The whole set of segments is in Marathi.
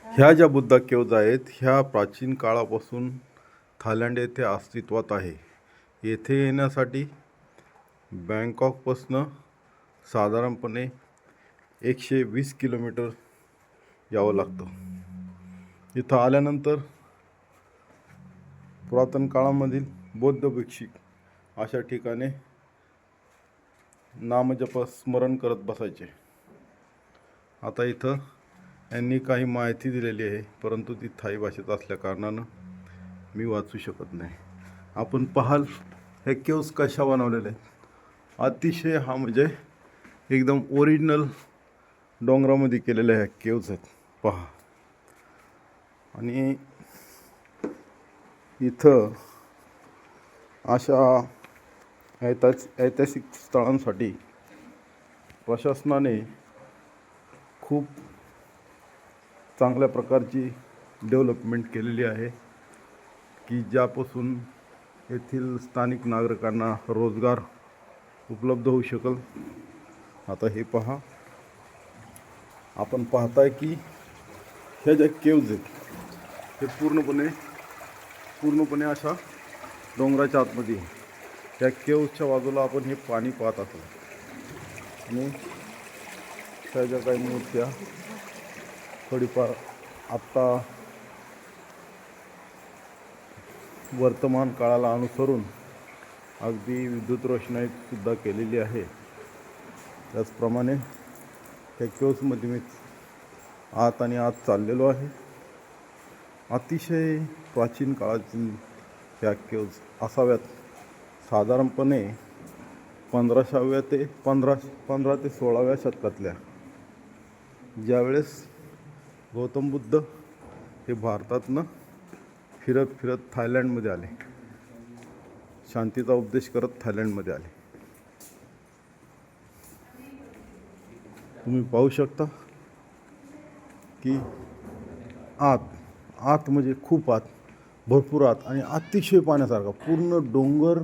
ह्या ज्या बुद्धा केव्ज आहेत ह्या प्राचीन काळापासून थायलंड येथे अस्तित्वात आहे. येथे येण्यासाठी बँकॉकपासून साधारणपणे 120 किलोमीटर यावं लागतं. इथं आल्यानंतर पुरातन काळामधील बौद्ध भिक्षुक अशा ठिकाणी नामजप स्मरण करत बसायचे. आता इथं यांनी काही माहिती दिलेली आहे, परंतु ती थाई भाषेत असल्या कारणानं मी वाचू शकत नाही. आपण पाहाल हे केव्ज कशा बनवलेले आहेत. अतिशय हा म्हणजे एकदम ओरिजिनल डोंगरामध्ये केलेले ह्या केव्ज आहेत पहा. आणि इथं अशा ऐतिहासिक स्थळांसाठी प्रशासनाने खूप चांगल्या प्रकारची डेव्हलपमेंट केलेली आहे की ज्यापासून येथील स्थानिक नागरिकांना रोजगार उपलब्ध होऊ शकेल. आता हे पहा, आपण पाहताय की ह्या ज्या केव्ज आहेत हे पूर्णपणे अशा डोंगराच्या आतमध्ये त्या केव्जच्या बाजूला आपण हे पाणी पाहत असतो. आणि त्या ज्या काही मूर्त्या थोडीफार आत्ता वर्तमान काळाला अनुसरून अगदी विद्युत रोषणाईत सुद्धा केलेली आहे. त्याचप्रमाणे त्या केव्जमध्ये मी आत चाललेलो आहे. अतिशय प्राचीन काळातील त्या केव्ज असाव्यात. साधारणपणे 15व्या ते 16व्या शतकातल्या, ज्यावेळेस गौतम बुद्ध हे भारतातनं फिरत थायलंडमध्ये आले, शांतीचा उपदेश करत थायलंडमध्ये आले. तुम्ही पाहू शकता की आत म्हणजे खूप आत, भरपूर आत आणि अतिशय पाण्यासारखा पूर्ण डोंगर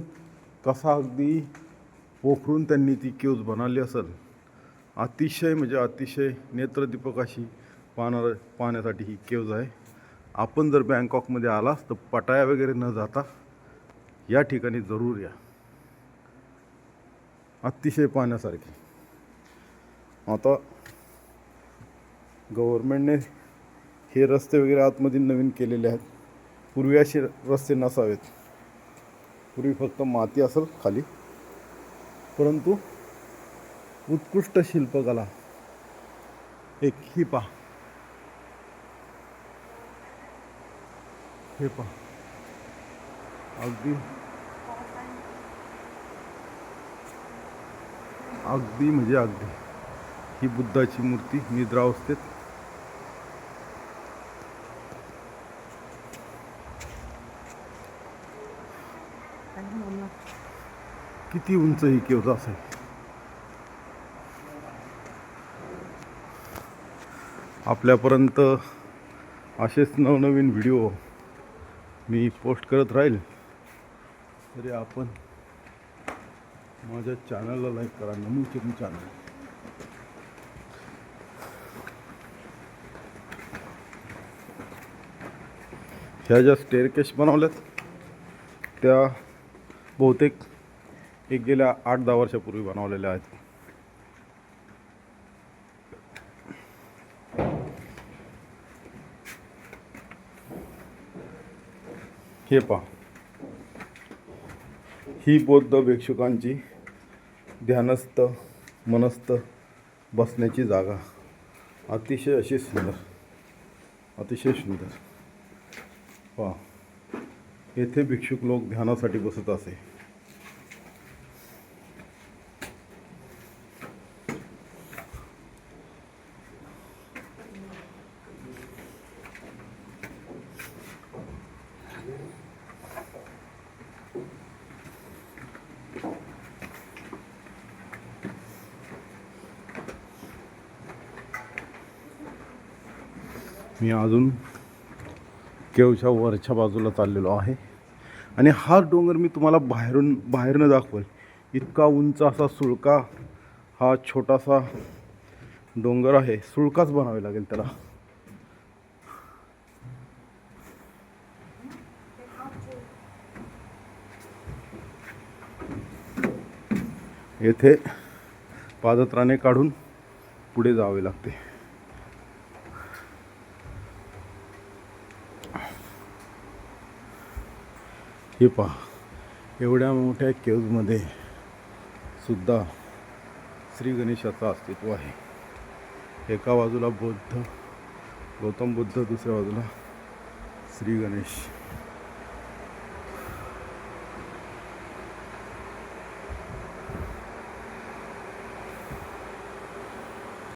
कसा अगदी पोखरून त्यांनी ती केव्ज बनवली असेल. अतिशय म्हणजे अतिशय नेत्रदीपक अशी पाहण्यासाठी ही केव्ज आहे. आपण जर बँकॉकमध्ये आलास तर पटाया वगैरे न जाता या ठिकाणी जरूर या. अतिशय पाहण्यासारखी. आता गव्हर्नमेंटने हे रस्ते वगैरे आतमध्ये नवीन केलेले आहेत. पूर्वी असे रस्ते नसावेत. पूर्वी फक्त माती असेल खाली, परंतु उत्कृष्ट शिल्पकला. एक ही पहा, हे पहा, अगदी म्हणजे अगदी ही बुद्धाची मूर्ती निद्रावस्थेत. किती उंच ही केव्ज असेल. आपल्यापर्यंत असेच नवनवीन व्हिडिओ मी पोस्ट करत राहील. तरी आपण माझ्या चॅनलला लाईक करा, नमू चिकन चॅनल. ह्या ज्या स्टेअरकेस बनवल्यात त्या बहुतेक गेल्या 8-10 वर्षापूर्वी बनवलेल्या आहेत. हे पहा, ही बौद्ध भिक्षुकांची ध्यानस्थ मनस्थ बसण्याची जागा. अतिशय अशी सुंदर, अतिशय सुंदर. पहा, येथे भिक्षुक लोक ध्यानासाठी बसत असे. मी अजून केव्जच्या वरच्या बाजूला चाललेलो आहे आणि हा डोंगर मी तुम्हाला बाहेरनं दाखवेल. इतका उंच असा सुळका हा छोटासा डोंगर आहे. सुळकाच बनावे लागेल त्याला. येथे पादत्राणे काढून पुढे जावे लागते. हे पहा, एवढ्या मोठ्या केव्जमध्ये सुद्धा श्री गणेशाचं अस्तित्व आहे. एका बाजूला गौतम बुद्ध, दुसऱ्या बाजूला श्री गणेश.